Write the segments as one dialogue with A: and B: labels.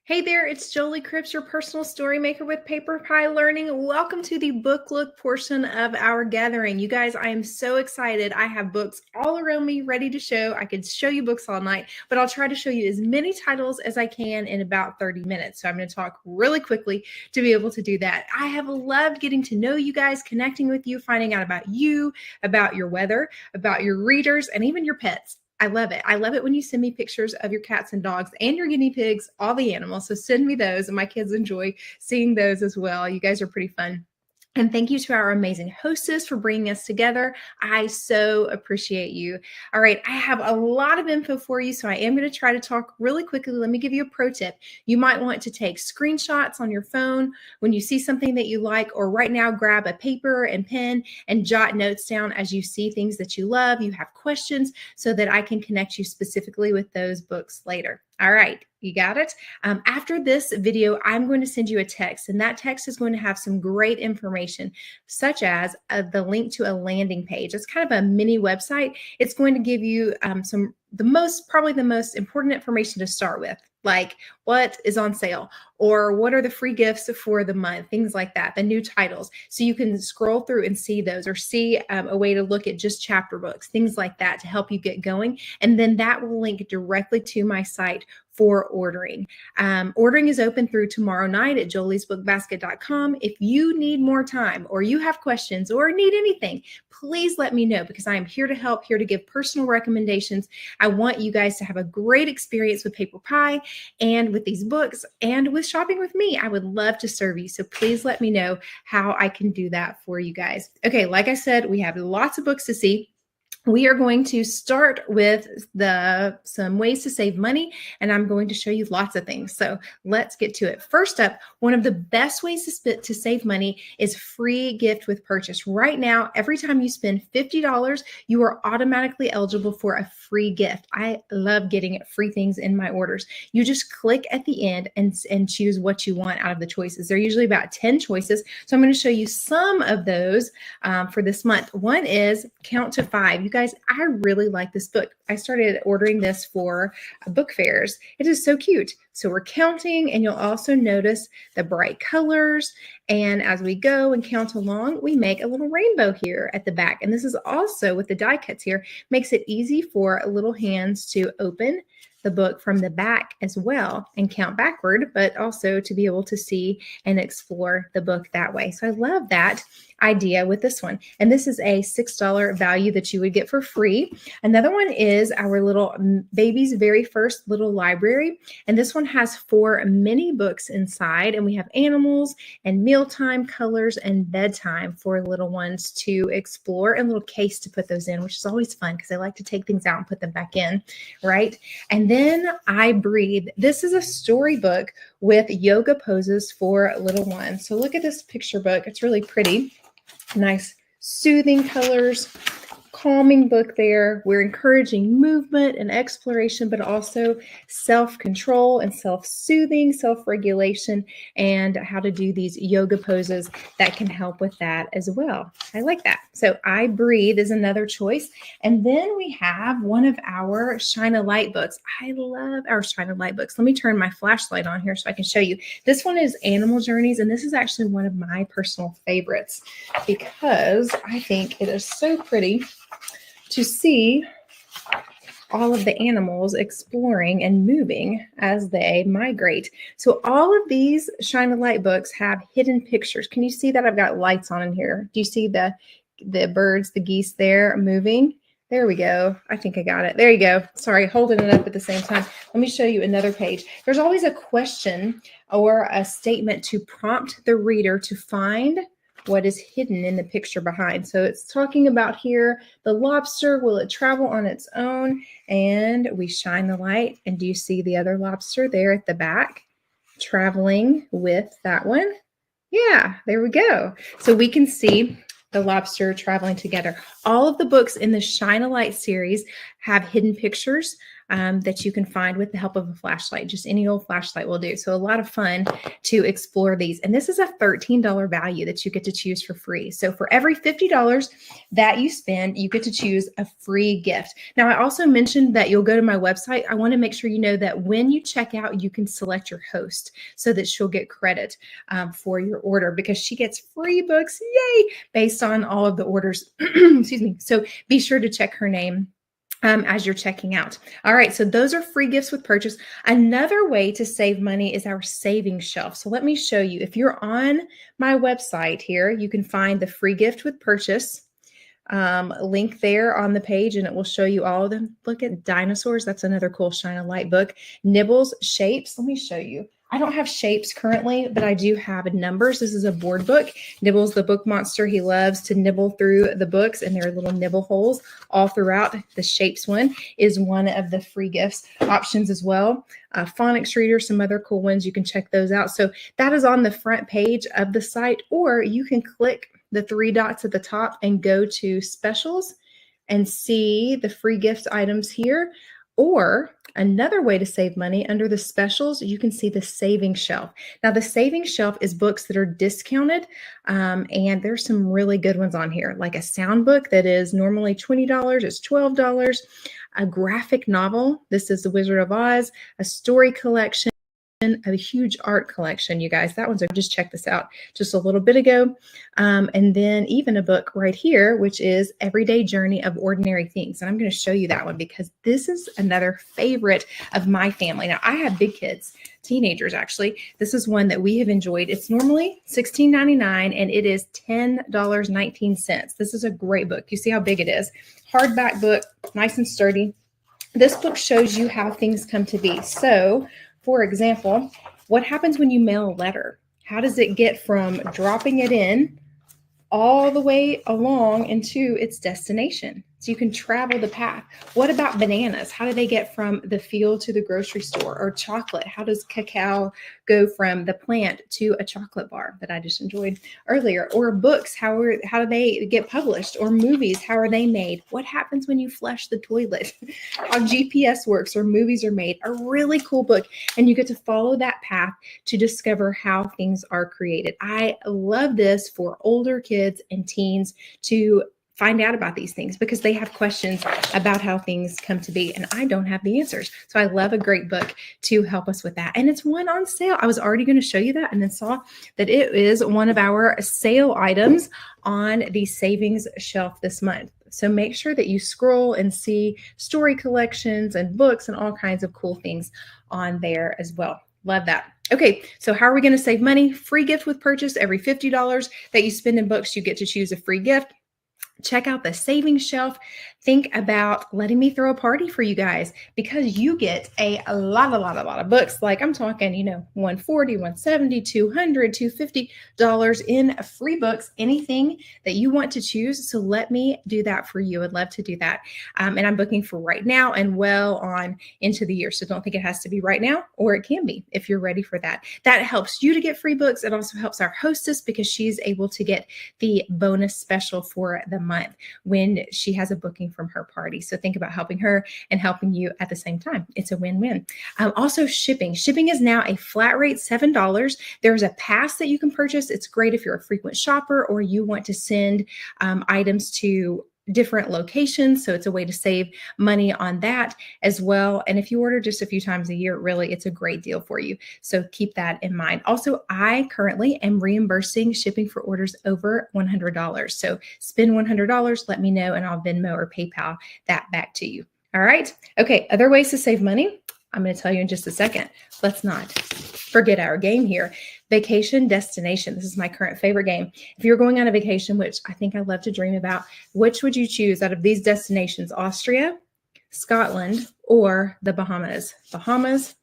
A: Hey there, it's Jolie Cripps, your personal story maker with PaperPie Learning. Welcome to the book look portion of our gathering. You guys, I am so excited. I have books all around me ready to show. I could show you books all night, but I'll try to show you as many titles as I can in about 30 minutes. So I'm going to talk really quickly to be able to do that. I have loved getting to know you guys, connecting with you, finding out about you, about your weather, about your readers, and even your pets. I love it. I love it when you send me pictures of your cats and dogs and your guinea pigs, all the animals. So send me those, and my kids enjoy seeing those as well. You guys are pretty fun. And thank you to our amazing hostess for bringing us together. I so appreciate you. All right, I have a lot of info for you, so I am going to try to talk really quickly. Let me give you a pro tip. You might want to take screenshots on your phone when you see something that you like, or right now grab a paper and pen and jot notes down as you see things that you love, you have questions, so that I can connect you specifically with those books later. All right, you got it? After this video, I'm going to send you a text, and that text is going to have some great information, such as the link to a landing page. It's kind of a mini website. It's going to give you probably the most important information to start with, like what is on sale, or what are the free gifts for the month, things like that, the new titles. So you can scroll through and see those, or see a way to look at just chapter books, things like that, to help you get going. And then that will link directly to my site for ordering. Ordering is open through tomorrow night at joliesbookbasket.com. If you need more time, or you have questions, or need anything, please let me know, because I am here to help, here to give personal recommendations. I want you guys to have a great experience with PaperPie and with these books and with shopping with me. I would love to serve you. So please let me know how I can do that for you guys. Okay, like I said, we have lots of books to see. We are going to start with some ways to save money, and I'm going to show you lots of things. So let's get to it. First up, one of the best ways to save money is free gift with purchase. Right now, every time you spend $50, you are automatically eligible for a free gift. I love getting free things in my orders. You just click at the end and choose what you want out of the choices. There are usually about 10 choices. So I'm going to show you some of those for this month. One is Count to 5. You guys, I really like this book. I started ordering this for book fairs. It is so cute. So we're counting, and you'll also notice the bright colors. And as we go and count along, we make a little rainbow here at the back. And this is also, with the die cuts here, makes it easy for little hands to open the book from the back as well and count backward, but also to be able to see and explore the book that way. So I love that idea with this one. And this is a $6 value that you would get for free. Another one is our little baby's very first little library. And this one has 4 mini books inside, and we have animals and mealtime, colors, and bedtime for little ones to explore, and a little case to put those in, which is always fun because I like to take things out and put them back in, right? And then I Breathe. This is a storybook with yoga poses for little ones. So look at this picture book. It's really pretty. Nice soothing colors, calming book there. We're encouraging movement and exploration, but also self-control and self-soothing, self-regulation, and how to do these yoga poses that can help with that as well. I like that. So I Breathe is another choice. And then we have one of our Shine a Light books. I love our Shine a Light books. Let me turn my flashlight on here so I can show you. This one is Animal Journeys, and this is actually one of my personal favorites because I think it is so pretty to see all of the animals exploring and moving as they migrate. So all of these Shine a Light books have hidden pictures. Can you see that? I've got lights on in here. Do you see the birds, the geese there moving? There we go. I think I got it. There you go. Sorry, holding it up at the same time. Let me show you another page. There's always a question or a statement to prompt the reader to find what is hidden in the picture behind. So it's talking about here, the lobster, will it travel on its own? And we shine the light. And do you see the other lobster there at the back traveling with that one? Yeah, there we go. So we can see the lobster traveling together. All of the books in the Shine a Light series have hidden pictures that you can find with the help of a flashlight. Just any old flashlight will do. So a lot of fun to explore these. And this is a $13 value that you get to choose for free. So for every $50 that you spend, you get to choose a free gift. Now, I also mentioned that you'll go to my website. I want to make sure you know that when you check out, you can select your host so that she'll get credit for your order, because she gets free books, yay, based on all of the orders. Excuse me. So be sure to check her name as you're checking out. All right, so those are free gifts with purchase. Another way to save money is our savings shelf. So let me show you. If you're on my website here, you can find the free gift with purchase link there on the page, and it will show you all of them. Look at dinosaurs. That's another cool shine a light book. Nibbles, shapes. Let me show you. I don't have shapes currently, but I do have numbers. This is a board book. Nibbles, the book monster, he loves to nibble through the books, and there are little nibble holes all throughout. The shapes one is one of the free gifts options as well. Phonics reader, some other cool ones. You can check those out. So that is on the front page of the site, or you can click the three dots at the top and go to specials and see the free gift items here. Or another way to save money, under the specials, you can see the savings shelf. Now, the savings shelf is books that are discounted, and there's some really good ones on here, like a sound book that is normally $20, it's $12. A graphic novel, this is The Wizard of Oz, a story collection, a huge art collection, you guys. That one's, I just checked this out just a little bit ago. And then even a book right here, which is Everyday Journey of Ordinary Things. And I'm going to show you that one because this is another favorite of my family. Now, I have big kids, teenagers actually. This is one that we have enjoyed. It's normally $16.99 and it is $10.19. This is a great book. You see how big it is. Hardback book, nice and sturdy. This book shows you how things come to be. So, for example, what happens when you mail a letter? How does it get from dropping it in all the way along into its destination? So you can travel the path. What about bananas? How do they get from the field to the grocery store? Or chocolate? How does cacao go from the plant to a chocolate bar that I just enjoyed earlier? Or books, how do they get published? Or movies, how are they made? What happens when you flush the toilet? How GPS works or movies are made. A really cool book. And you get to follow that path to discover how things are created. I love this for older kids and teens to find out about these things because they have questions about how things come to be, and I don't have the answers. So I love a great book to help us with that. And it's one on sale. I was already going to show you that and then saw that it is one of our sale items on the savings shelf this month. So make sure that you scroll and see story collections and books and all kinds of cool things on there as well. Love that. Okay, so how are we going to save money? Free gift with purchase. Every $50 that you spend in books, you get to choose a free gift. Check out the savings shelf. Think about letting me throw a party for you guys because you get a lot of books. Like I'm talking, $140, $170, $200, $250 in free books, anything that you want to choose. So let me do that for you. I'd love to do that. And I'm booking for right now and well on into the year. So don't think it has to be right now, or it can be if you're ready for that. That helps you to get free books. It also helps our hostess because she's able to get the bonus special for the month when she has a booking from her party. So think about helping her and helping you at the same time. It's a win-win. Also shipping. Shipping is now a flat rate, $7. There's a pass that you can purchase. It's great if you're a frequent shopper or you want to send items to different locations. So it's a way to save money on that as well. And if you order just a few times a year, really, it's a great deal for you. So keep that in mind. Also, I currently am reimbursing shipping for orders over $100. So spend $100, let me know, and I'll Venmo or PayPal that back to you. All right. Okay. Other ways to save money. I'm going to tell you in just a second. Let's not forget our game here. Vacation destination. This is my current favorite game. If you're going on a vacation, which I think I love to dream about, which would you choose out of these destinations? Austria, Scotland, or the Bahamas? Bahamas,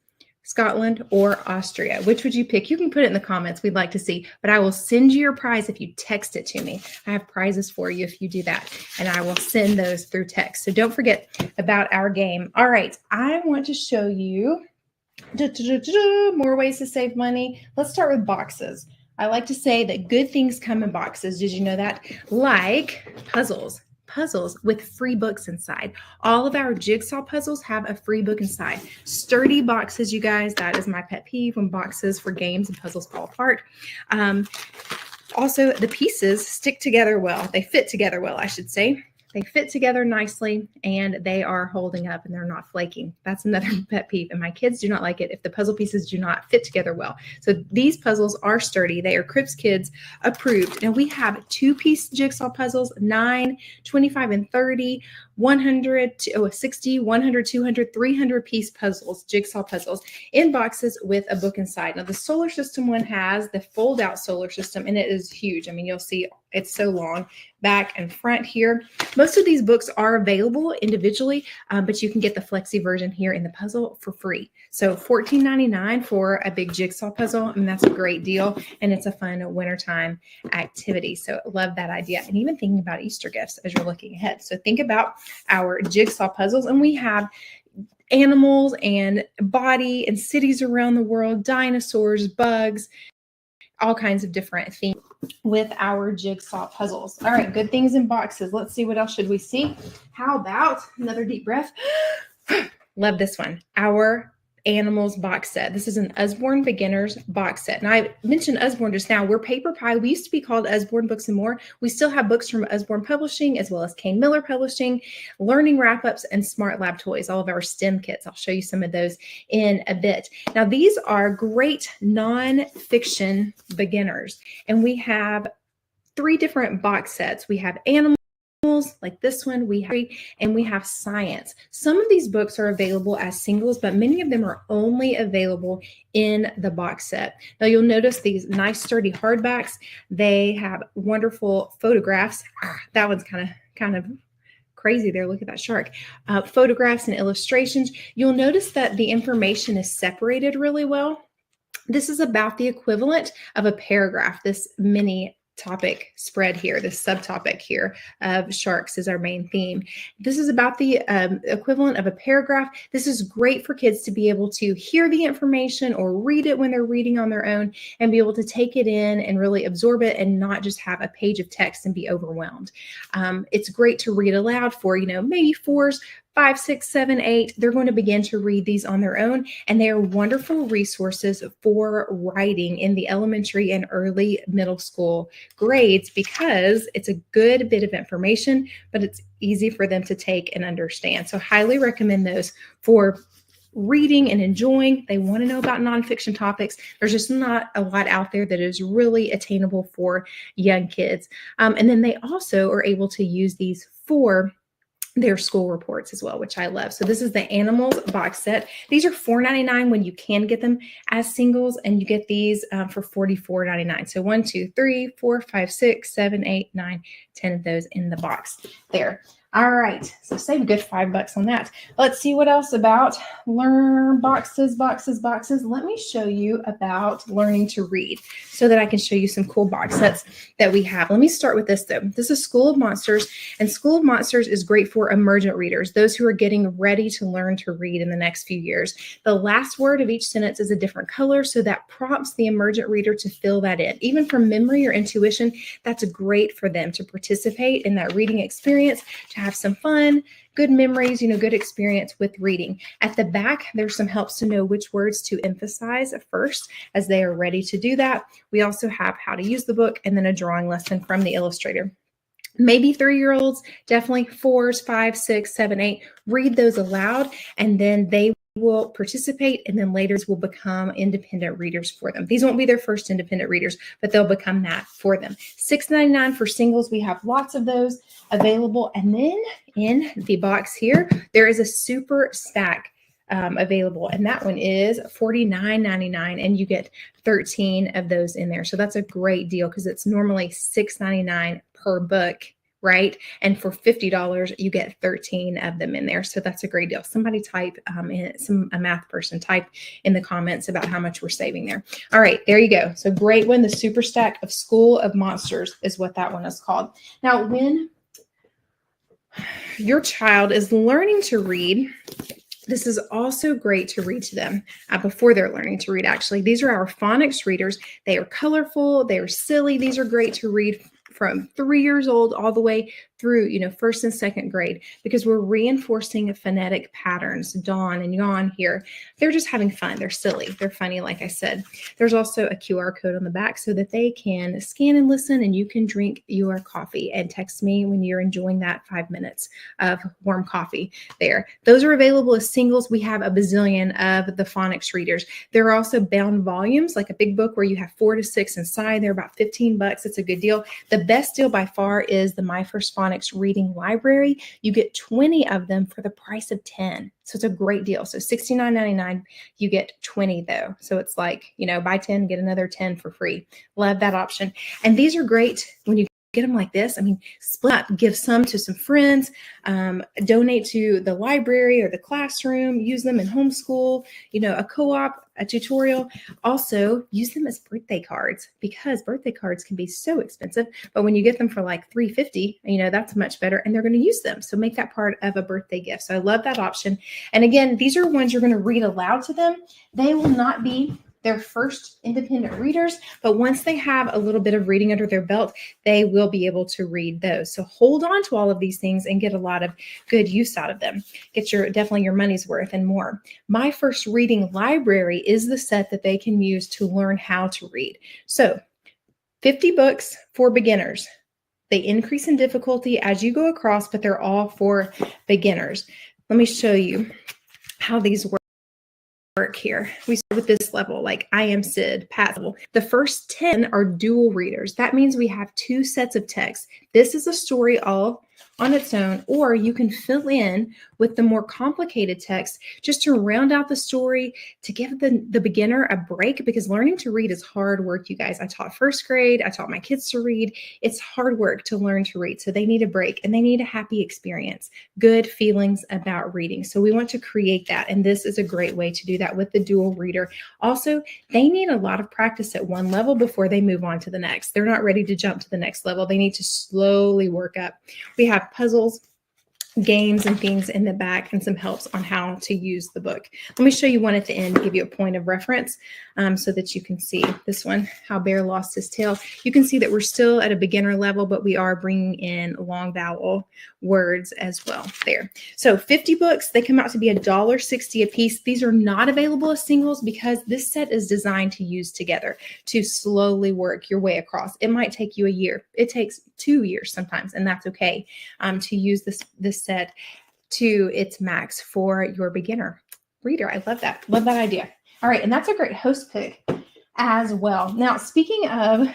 A: Scotland, or Austria? Which would you pick? You can put it in the comments. We'd like to see, but I will send you your prize if you text it to me. I have prizes for you if you do that, and I will send those through text. So don't forget about our game. All right. I want to show you more ways to save money. Let's start with boxes. I like to say that good things come in boxes. Did you know that? Like puzzles. puzzles with free books inside. All of our jigsaw puzzles have a free book inside. Sturdy boxes, you guys. That is my pet peeve, when boxes for games and puzzles fall apart. Also, the pieces stick together well. They fit together well, I should say. They fit together nicely, and they are holding up and they're not flaking. That's another pet peeve, and my kids do not like it if the puzzle pieces do not fit together well. So these puzzles are sturdy. They are Cribs Kids approved. And we have 2-piece jigsaw puzzles, 9, 25, and 30, 100, 60, 100, 200, 300-piece puzzles, jigsaw puzzles, in boxes with a book inside. Now, the solar system one has the fold-out solar system, and it is huge. I mean, you'll see it's so long, back and front here. Most of these books are available individually, but you can get the flexi version here in the puzzle for free. So $14.99 for a big jigsaw puzzle, and that's a great deal, and it's a fun wintertime activity. So love that idea. And even thinking about Easter gifts as you're looking ahead. So think about our jigsaw puzzles, and we have animals and body and cities around the world, dinosaurs, bugs, all kinds of different themes with our jigsaw puzzles. All right, good things in boxes. Let's see, what else should we see? How about another deep breath? Love this one. Our Animals box set. This is an Usborne Beginners box set. And I mentioned Usborne just now. We're PaperPie. We used to be called Usborne Books and More. We still have books from Usborne Publishing, as well as Kane Miller Publishing, Learning Wrap-Ups, and Smart Lab Toys, all of our STEM kits. I'll show you some of those in a bit. Now, these are great nonfiction beginners. And we have 3 different box sets. We have animals, like this one, and we have science. Some of these books are available as singles, but many of them are only available in the box set. Now, you'll notice these nice sturdy hardbacks. They have wonderful photographs. That one's kind of crazy there. Look at that shark. Photographs and illustrations. You'll notice that the information is separated really well. This is about the equivalent of a paragraph, this mini topic spread here, this subtopic here of sharks is our main theme. This is about the equivalent of a paragraph. This is great for kids to be able to hear the information or read it when they're reading on their own, and be able to take it in and really absorb it, and not just have a page of text and be overwhelmed. It's great to read aloud for, maybe 4s, 5, 6, 7, 8, they're going to begin to read these on their own, and they are wonderful resources for writing in the elementary and early middle school grades, because it's a good bit of information, but it's easy for them to take and understand. So highly recommend those for reading and enjoying. They want to know about nonfiction topics. There's just not a lot out there that is really attainable for young kids. And then they also are able to use these for their school reports as well, which I love. So this is the Animals box set. These are $4.99 when you can get them as singles, and you get these for $44.99. So 1, 2, 3, 4, 5, 6, 7, 8, 9, 10 of those in the box there. All right, so save a good $5 on that. Let's see what else about learn boxes. Let me show you about learning to read so that I can show you some cool box sets that we have. Let me start with this though. This is School of Monsters, and School of Monsters is great for emergent readers, those who are getting ready to learn to read in the next few years. The last word of each sentence is a different color, so that prompts the emergent reader to fill that in. Even from memory or intuition, that's great for them to participate in that reading experience, to have some fun, good memories, good experience with reading. At the back, there's some helps to know which words to emphasize first as they are ready to do that. We also have how to use the book, and then a drawing lesson from the illustrator. Maybe 3-year-olds, definitely 4s, 5, 6, 7, 8, read those aloud, and then they will participate, and then later will become independent readers for them. These won't be their first independent readers, but they'll become that for them. $6.99 for singles. We have lots of those available. And then in the box here, there is a super stack available, and that one is $49.99, and you get 13 of those in there. So that's a great deal, because it's normally $6.99 per book, right? And for $50, you get 13 of them in there. So that's a great deal. Somebody type, a math person type in the comments about how much we're saving there. All right, there you go. So great one. The super stack of School of Monsters is what that one is called. Now, when your child is learning to read, this is also great to read to them before they're learning to read, actually. These are our phonics readers. They are colorful. They are silly. These are great to read from 3 years old all the way through, first and second grade, because we're reinforcing phonetic patterns, dawn and yawn here. They're just having fun. They're silly. They're funny, like I said. There's also a QR code on the back so that they can scan and listen, and you can drink your coffee and text me when you're enjoying that 5 minutes of warm coffee there. Those are available as singles. We have a bazillion of the phonics readers. There are also bound volumes, like a big book where you have 4 to 6 inside. They're about $15. It's a good deal. The best deal by far is the My First Phonics reading library. You get 20 of them for the price of 10. So it's a great deal. So $69.99, you get 20 though. So it's like, buy 10, get another 10 for free. Love that option. And these are great when you get them like this. I mean, split up, give some to some friends, donate to the library or the classroom, use them in homeschool, a co-op, a tutorial. Also use them as birthday cards, because birthday cards can be so expensive, but when you get them for like $3.50, that's much better, and they're going to use them. So make that part of a birthday gift. So I love that option. And again, these are ones you're going to read aloud to them. They will not be their first independent readers, but once they have a little bit of reading under their belt, they will be able to read those. So hold on to all of these things and get a lot of good use out of them. Get definitely your money's worth and more. My First Reading Library is the set that they can use to learn how to read. So 50 books for beginners. They increase in difficulty as you go across, but they're all for beginners. Let me show you how these work here. We start with this level, like I Am Sid, Pat level. The first 10 are dual readers. That means we have 2 sets of text. This is a story all on its own, or you can fill in with the more complicated text just to round out the story, to give the beginner a break, because learning to read is hard work, you guys. I taught first grade. I taught my kids to read. It's hard work to learn to read. So they need a break, and they need a happy experience, good feelings about reading. So we want to create that. And this is a great way to do that with the dual reader. Also, they need a lot of practice at one level before they move on to the next. They're not ready to jump to the next level. They need to slowly work up. We have puzzles, games, and things in the back, and some helps on how to use the book. Let me show you one at the end, give you a point of reference so that you can see this one, How Bear Lost His Tail. You can see that we're still at a beginner level, but we are bringing in long vowel words as well there. So 50 books, they come out to be $1.60 a piece. These are not available as singles because this set is designed to use together, to slowly work your way across. It might take you a year. It takes 2 years sometimes, and that's okay, to use this set to its max for your beginner reader. I love that. Love that idea. All right. And that's a great host pick as well. Now, speaking of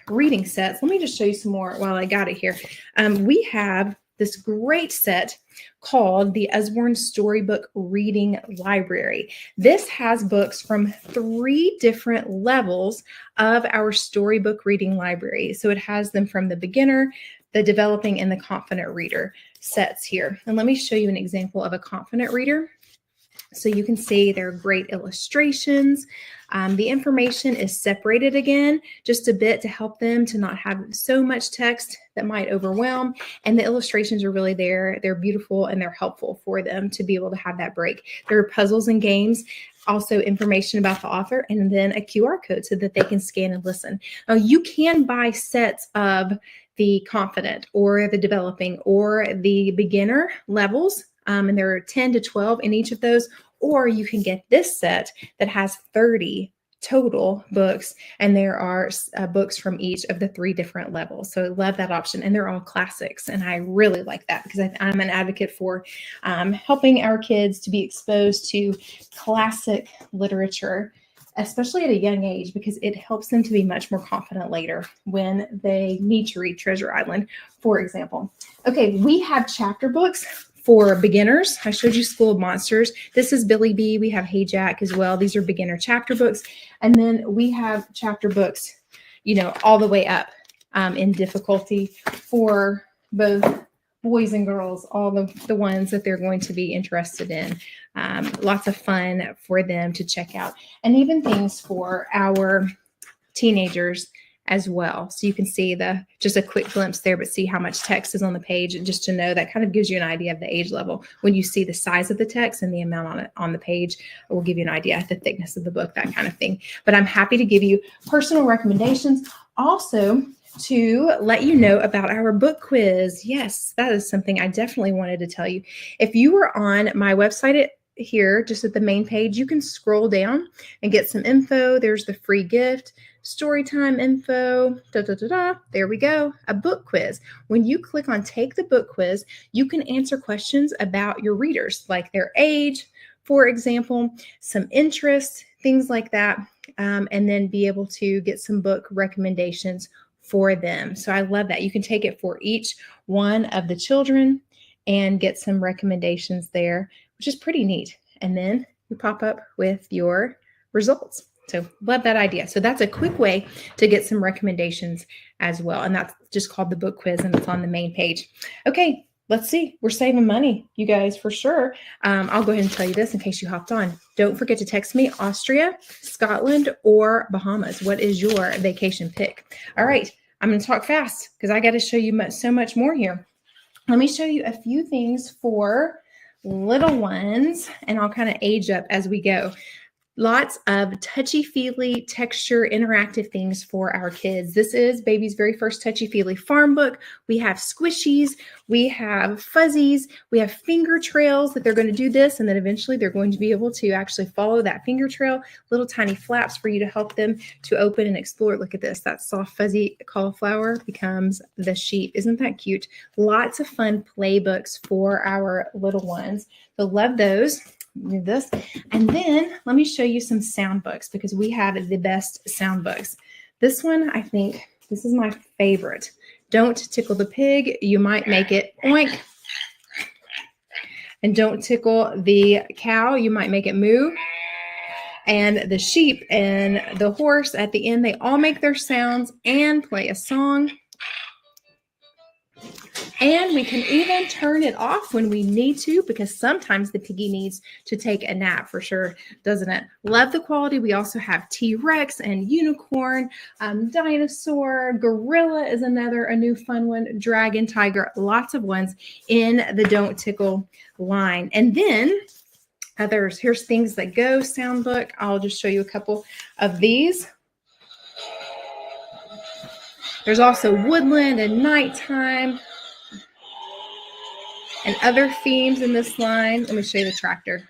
A: reading sets, let me just show you some more while I got it here. We have this great set called the Usborne Storybook Reading Library. This has books from 3 different levels of our storybook reading library. So it has them from the beginner, the developing, and the confident reader sets here. And let me show you an example of a confident reader. So you can see there are great illustrations. The information is separated again just a bit to help them to not have so much text that might overwhelm. And the illustrations are really there. They're beautiful and they're helpful for them to be able to have that break. There are puzzles and games, also information about the author, and then a QR code so that they can scan and listen. You can buy sets of the confident or the developing or the beginner levels. And there are 10 to 12 in each of those, or you can get this set that has 30 total books, and there are books from each of the 3 different levels. So I love that option, and they're all classics, and I really like that because I'm an advocate for helping our kids to be exposed to classic literature, especially at a young age, because it helps them to be much more confident later when they need to read Treasure Island, for example. Okay, we have chapter books for beginners. I showed you School of Monsters. This is Billy B. We have Hey Jack as well. These are beginner chapter books. And then we have chapter books, all the way up in difficulty for both boys and girls, all the ones that they're going to be interested in. Lots of fun for them to check out. And even things for our teenagers as well. So you can see just a quick glimpse there, but see how much text is on the page. And just to know, that kind of gives you an idea of the age level. When you see the size of the text and the amount on the page, it will give you an idea of the thickness of the book, that kind of thing. But I'm happy to give you personal recommendations. Also, to let you know about our book quiz. Yes, that is something I definitely wanted to tell you. If you were on my website here, just at the main page, you can scroll down and get some info. There's the free gift, story time info, There we go, a book quiz. When you click on take the book quiz, you can answer questions about your readers, like their age, for example, some interests, things like that, and then be able to get some book recommendations for them. So I love that. You can take it for each one of the children and get some recommendations there, which is pretty neat. And then you pop up with your results. So love that idea. So that's a quick way to get some recommendations as well. And that's just called the book quiz, and it's on the main page. Okay, let's see. We're saving money, you guys, for sure. I'll go ahead and tell you this in case you hopped on. Don't forget to text me Austria, Scotland, or Bahamas. What is your vacation pick? All right, I'm going to talk fast because I got to show you so much more here. Let me show you a few things for little ones, and I'll kind of age up as we go. Lots of touchy-feely, texture, interactive things for our kids. This is Baby's very first touchy-feely farm book. We have squishies, we have fuzzies, we have finger trails that they're going to do this, and then eventually they're going to be able to actually follow that finger trail, little tiny flaps for you to help them to open and explore. Look at this, that soft fuzzy cauliflower becomes the sheep. Isn't that cute? Lots of fun play books for our little ones. So love those. Do this. And then let me show you some sound books because we have the best sound books. This one, I think, this is my favorite. Don't tickle the pig. You might make it oink. And don't tickle the cow. You might make it moo. And the sheep and the horse at the end, they all make their sounds and play a song. And we can even turn it off when we need to, because sometimes the piggy needs to take a nap for sure, doesn't it? Love the quality. We also have T-Rex and unicorn, dinosaur, gorilla is a new fun one, dragon, tiger, lots of ones in the Don't Tickle line. And then others, here's Things That Go sound book. I'll just show you a couple of these. There's also woodland and nighttime and other themes in this line. Let me show you the tractor.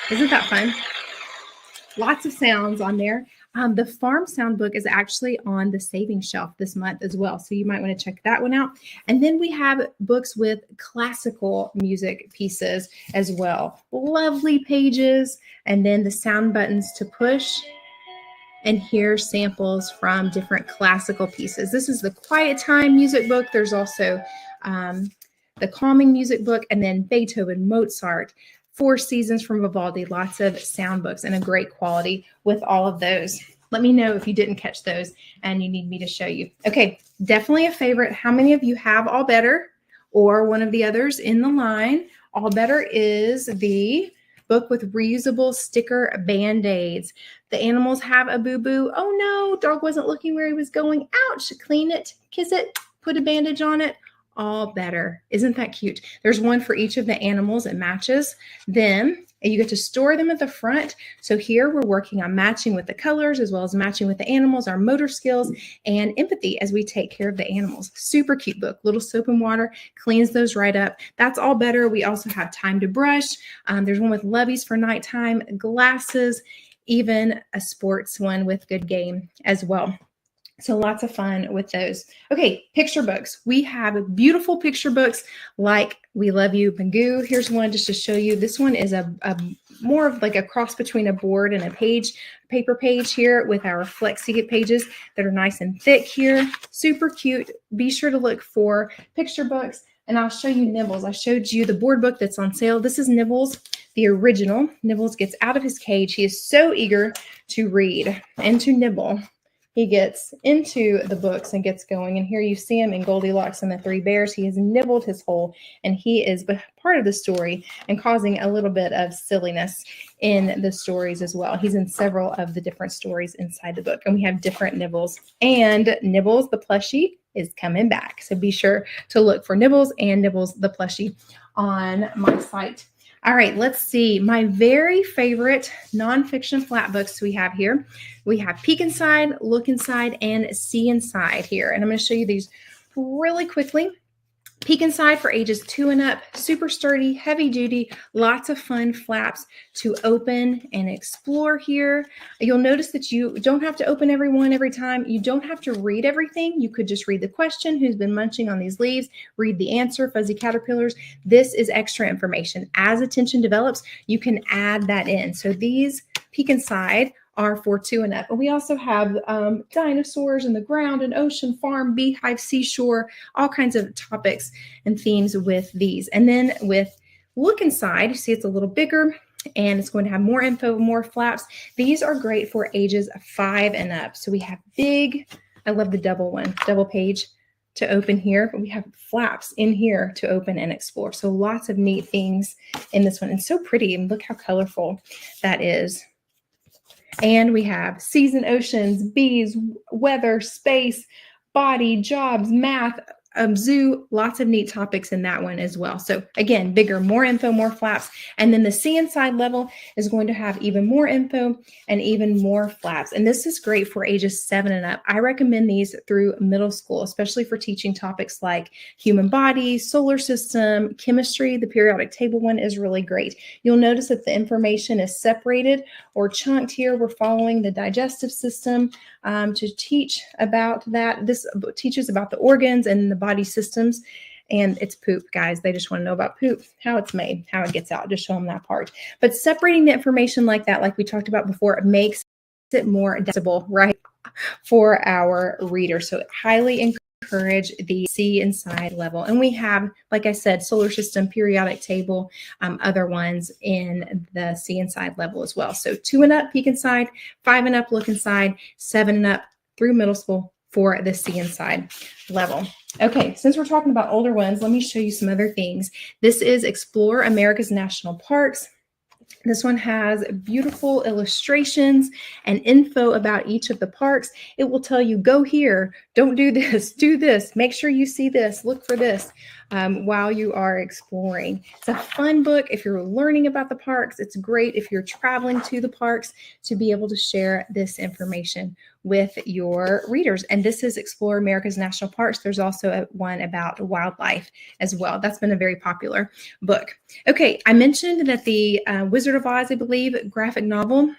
A: Isn't that fun? Lots of sounds on there. The farm sound book is actually on the savings shelf this month as well, so you might want to check that one out. And then we have books with classical music pieces as well. Lovely pages, and then the sound buttons to push and hear samples from different classical pieces. This is the quiet time music book. There's also the calming music book, and then Beethoven, Mozart, Four Seasons from Vivaldi, lots of sound books and a great quality with all of those. Let me know if you didn't catch those and you need me to show you. Okay, definitely a favorite. How many of you have All Better or one of the others in the line? All Better is the book with reusable sticker Band-Aids. The animals have a boo-boo. Oh no, dog wasn't looking where he was going. Ouch, clean it, kiss it, put a bandage on it. All Better. Isn't that cute? There's one for each of the animals. It matches them, and you get to store them at the front. So here we're working on matching with the colors as well as matching with the animals, our motor skills and empathy as we take care of the animals. Super cute book. Little soap and water cleans those right up. That's All Better. We also have Time to Brush. There's one with Lubbies for nighttime, glasses, even a sports one with Good Game as well. So lots of fun with those. Okay, picture books. We have beautiful picture books like We Love You, Magoo. Here's one just to show you. This one is a more of like a cross between a board and a paper page here with our flexi pages that are nice and thick here. Super cute. Be sure to look for picture books, and I'll show you Nibbles. I showed you the board book that's on sale. This is Nibbles, the original. Nibbles gets out of his cage. He is so eager to read and to nibble. He gets into the books and gets going. And here you see him in Goldilocks and the Three Bears. He has nibbled his hole, and he is part of the story and causing a little bit of silliness in the stories as well. He's in several of the different stories inside the book, and we have different Nibbles. And Nibbles the plushie is coming back. So be sure to look for Nibbles and Nibbles the plushie on my site. All right, let's see. My very favorite nonfiction flat books we have here. We have Peek Inside, Look Inside, and See Inside here. And I'm going to show you these really quickly. Peek Inside for ages 2 and up, super sturdy, heavy duty, lots of fun flaps to open and explore here. You'll notice that you don't have to open every one every time. You don't have to read everything. You could just read the question, who's been munching on these leaves, read the answer, fuzzy caterpillars. This is extra information. As attention develops, you can add that in. So these Peek Inside are for 2 and up. And we also have dinosaurs in the ground, an ocean, farm, beehive, seashore, all kinds of topics and themes with these. And then with Look Inside, you see it's a little bigger and it's going to have more info, more flaps. These are great for ages 5 and up. So we have big, I love the double one, double page to open here, but we have flaps in here to open and explore. So lots of neat things in this one and so pretty. And look how colorful that is. And we have seas and oceans, bees, weather, space, body, jobs, math, zoo, lots of neat topics in that one as well. So again, bigger, more info, more flaps. And then the See Inside level is going to have even more info and even more flaps. And this is great for ages 7 and up. I recommend these through middle school, especially for teaching topics like human body, solar system, chemistry. The periodic table one is really great. You'll notice that the information is separated or chunked here. We're following the digestive system to teach about that. This teaches about the organs and the body systems, and it's poop, guys. They just want to know about poop, how it's made, how it gets out. Just show them that part. But separating the information like that, like we talked about before, it makes it more digestible, right, for our readers. So highly encourage the See Inside level. And we have, like I said, solar system, periodic table, other ones in the See Inside level as well. So 2 and up, Peek Inside, 5 and up, Look Inside, 7 and up through middle school for the See Inside level. Okay, since we're talking about older ones, let me show you some other things. This is Explore America's National Parks. This one has beautiful illustrations and info about each of the parks. It will tell you, go here, don't do this, do this, make sure you see this, look for this while you are exploring. It's a fun book if you're learning about the parks. It's great if you're traveling to the parks to be able to share this information with your readers. And this is Explore America's National Parks. There's also one about wildlife as well. That's been a very popular book. Okay, I mentioned that the Wizard of Oz, I believe, graphic novel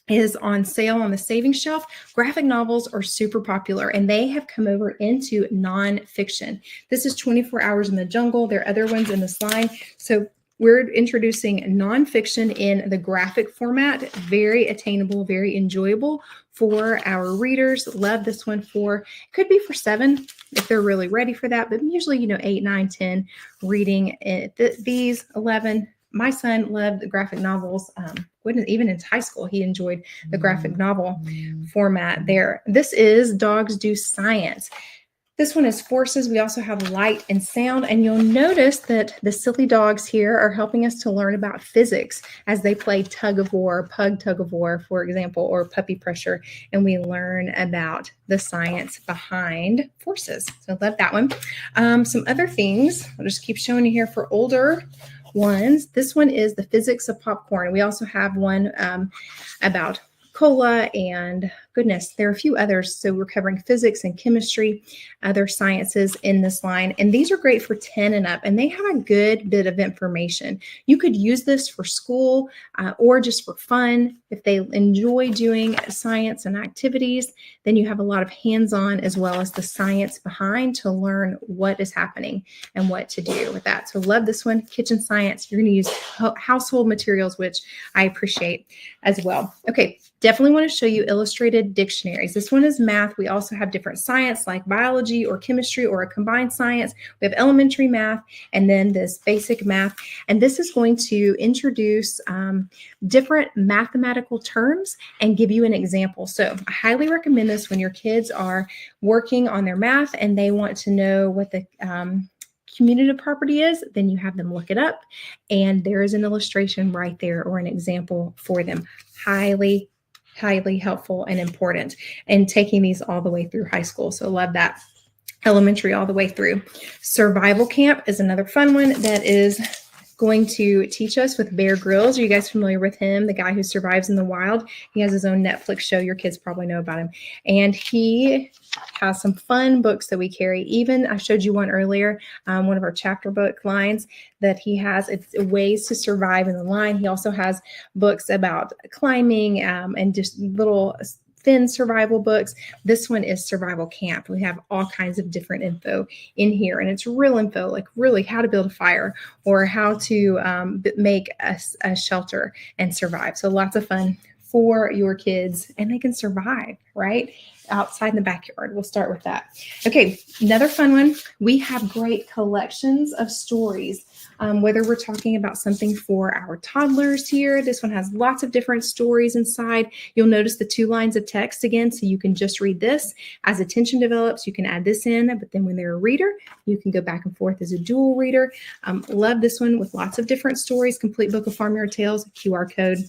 A: is on sale on the savings shelf. Graphic novels are super popular and they have come over into nonfiction. This is 24 Hours in the Jungle. There are other ones in this line. So we're introducing nonfiction in the graphic format. Very attainable, very enjoyable for our readers. Love this one for, could be for 7 if they're really ready for that, but usually, 8, 9, 10 reading it. These 11. My son loved the graphic novels. Even in high school, he enjoyed the graphic novel format there. This is Dogs Do Science. This one is Forces. We also have Light and Sound, and you'll notice that the silly dogs here are helping us to learn about physics as they play tug of war, pug tug of war, for example, or puppy pressure, and we learn about the science behind forces. So I love that one. Some other things, I'll just keep showing you here for older ones. This one is The Physics of Popcorn. We also have one about cola and goodness, there are a few others. So we're covering physics and chemistry, other sciences in this line. And these are great for 10 and up, and they have a good bit of information. You could use this for school or just for fun. If they enjoy doing science and activities, then you have a lot of hands-on as well as the science behind to learn what is happening and what to do with that. So love this one, Kitchen Science. You're going to use household materials, which I appreciate as well. Okay, definitely want to show you illustrated dictionaries. This one is math. We also have different science like biology or chemistry or a combined science. We have elementary math and then this basic math. And this is going to introduce different mathematical terms and give you an example. So I highly recommend this when your kids are working on their math and they want to know what the commutative property is, then you have them look it up and there is an illustration right there or an example for them. Highly helpful and important, and taking these all the way through high school. So love that. Elementary all the way through. Survival Camp is another fun one that is going to teach us with Bear Grylls. Are you guys familiar with him? The guy who survives in the wild. He has his own Netflix show. Your kids probably know about him. And he has some fun books that we carry. Even I showed you one earlier, one of our chapter book lines that he has. It's ways to survive in the line. He also has books about climbing and just little thin survival books. This one is survival camp. We have all kinds of different info in here, and it's real info, like really how to build a fire or how to make a shelter and survive. So lots of fun for your kids, and they can survive, right? Outside in the backyard. We'll start with that. Okay, another fun one. We have great collections of stories. Whether we're talking about something for our toddlers here, this one has lots of different stories inside. You'll notice the 2 lines of text again, so you can just read this. As attention develops, you can add this in, but then when they're a reader, you can go back and forth as a dual reader. Love this one with lots of different stories, complete book of Farmyard Tales, QR code.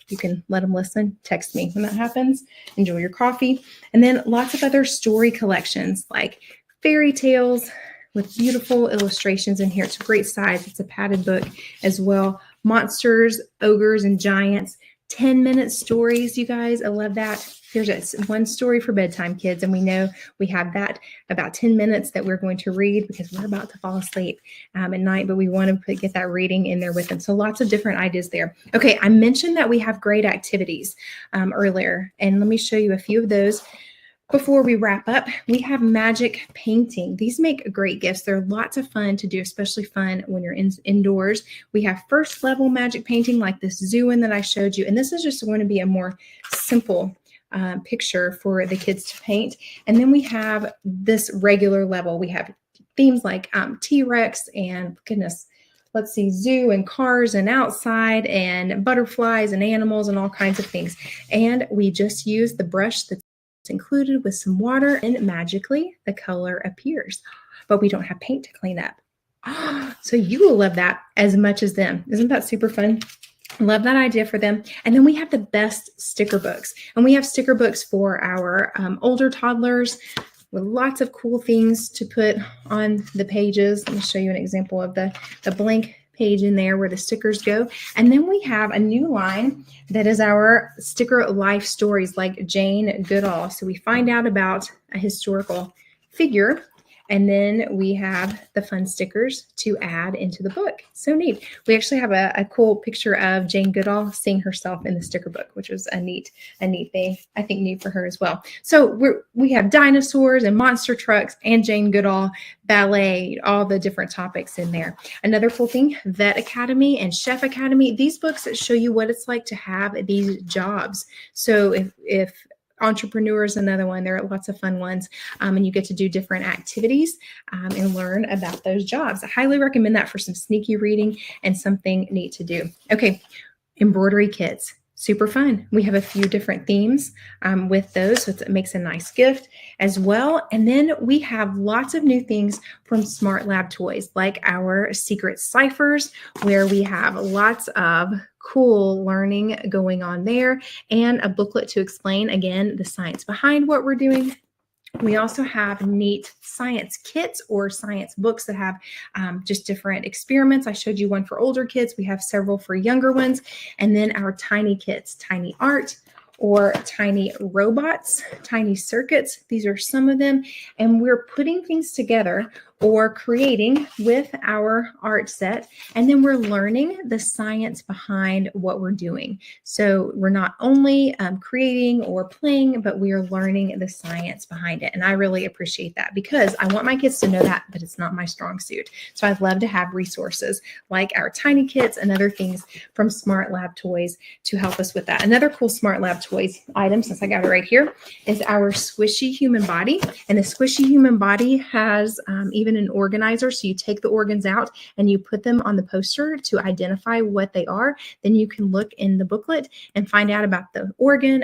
A: You can let them listen. Text me when that happens. Enjoy your coffee. And then lots of other story collections like fairy tales with beautiful illustrations in here. It's a great size. It's a padded book as well. Monsters, ogres, and giants. 10-minute stories, you guys. I love that. Here's one story for bedtime, kids. And we know we have that about 10 minutes that we're going to read because we're about to fall asleep at night, but we want to get that reading in there with them. So lots of different ideas there. Okay, I mentioned that we have great activities earlier, and let me show you a few of those. Before we wrap up, we have magic painting. These make great gifts. They're lots of fun to do, especially fun when you're indoors. We have first level magic painting like this zoo one that I showed you. And this is just going to be a more simple picture for the kids to paint. And then we have this regular level. We have themes like T-Rex and goodness, let's see, zoo and cars and outside and butterflies and animals and all kinds of things. And we just use the brush that's included with some water, and magically the color appears. But we don't have paint to clean up. So you will love that as much as them. Isn't that super fun? Love that idea for them. And then we have the best sticker books. And we have sticker books for our older toddlers with lots of cool things to put on the pages. Let me show you an example of the blank page in there where the stickers go. And then we have a new line that is our sticker life stories like Jane Goodall. So we find out about a historical figure, and then we have the fun stickers to add into the book. So neat. We actually have a cool picture of Jane Goodall seeing herself in the sticker book, which was a neat thing, I think, neat for her as well. So we have dinosaurs and monster trucks and Jane Goodall, ballet, all the different topics in there. Another cool thing, Vet Academy and Chef Academy. These books that show you what it's like to have these jobs. So if Entrepreneur is another one. There are lots of fun ones, and you get to do different activities and learn about those jobs. I highly recommend that for some sneaky reading and something neat to do. Okay, embroidery kits. Super fun. We have a few different themes with those, so it makes a nice gift as well. And then we have lots of new things from Smart Lab Toys, like our secret ciphers, where we have lots of cool learning going on there, and a booklet to explain, again, the science behind what we're doing. We also have neat science kits or science books that have just different experiments. I showed you one for older kids. We have several for younger ones. And then our tiny kits, tiny art or tiny robots, tiny circuits. These are some of them. And we're putting things together or creating with our art set. And then we're learning the science behind what we're doing. So we're not only creating or playing, but we are learning the science behind it. And I really appreciate that because I want my kids to know that, but it's not my strong suit. So I'd love to have resources like our tiny kits and other things from Smart Lab Toys to help us with that. Another cool Smart Lab Toys item, since I got it right here, is our squishy human body. And the squishy human body has even an organizer. So you take the organs out and you put them on the poster to identify what they are. Then you can look in the booklet and find out about the organ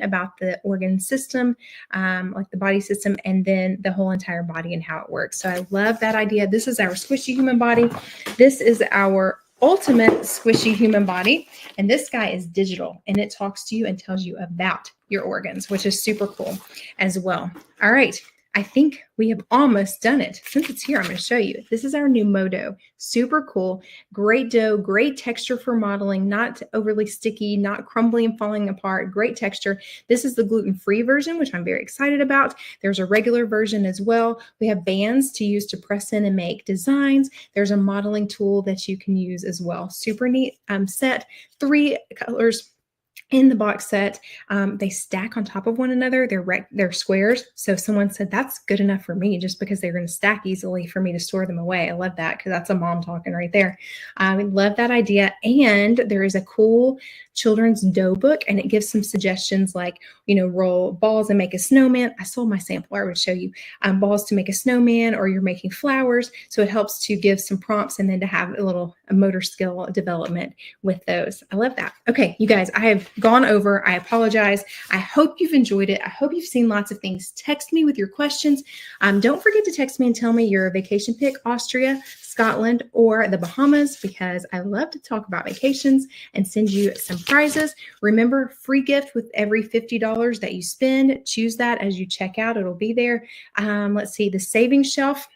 A: system, like the body system, and then the whole entire body and how it works. So I love that idea. This is our squishy human body. This is our ultimate squishy human body. And this guy is digital and it talks to you and tells you about your organs, which is super cool as well. All right. I think we have almost done it. Since it's here, I'm going to show you. This is our new Modo. Super cool. Great dough, great texture for modeling, not overly sticky, not crumbly and falling apart. Great texture. This is the gluten-free version, which I'm very excited about. There's a regular version as well. We have bands to use to press in and make designs. There's a modeling tool that you can use as well. Super neat set. 3 colors in the box set. They stack on top of one another. They're squares. So someone said that's good enough for me, just because they're going to stack easily for me to store them away. I love that, because that's a mom talking right there. I love that idea. And there is a cool children's dough book, and it gives some suggestions like, roll balls and make a snowman. I sold my sample. I would show you balls to make a snowman, or you're making flowers. So it helps to give some prompts and then to have a motor skill development with those. I love that. Okay, you guys, I have gone over. I apologize. I hope you've enjoyed it. I hope you've seen lots of things. Text me with your questions. Don't forget to text me and tell me your vacation pick, Austria, Scotland, or the Bahamas, because I love to talk about vacations and send you some prizes. Remember, free gift with every $50 that you spend. Choose that as you check out. It'll be there. Let's see, the savings shelf.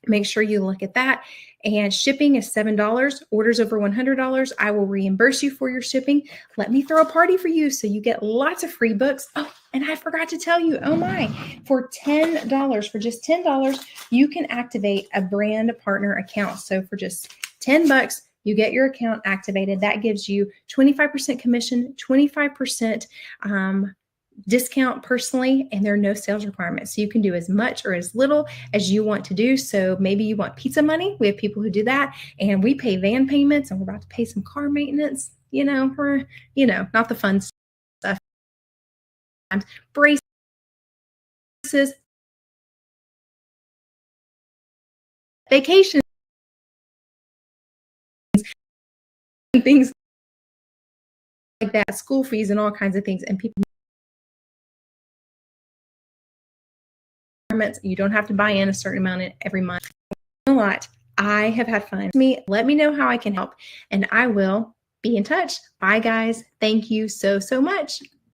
A: Make sure you look at that. And shipping is $7. Orders over $100, I will reimburse you for your shipping. Let me throw a party for you so you get lots of free books. Oh, and I forgot to tell you, oh my, for just $10, you can activate a brand partner account. So for just $10, you get your account activated. That gives you 25% commission, 25% discount personally, and there are no sales requirements. So you can do as much or as little as you want to do. So maybe you want pizza money. We have people who do that, and we pay van payments, and we're about to pay some car maintenance, for, not the fun stuff. Braces, vacations, and things like that, school fees and all kinds of things. And people, you don't have to buy in a certain amount every month. A lot. I have had fun. Let me know how I can help, and I will be in touch. Bye, guys. Thank you so much.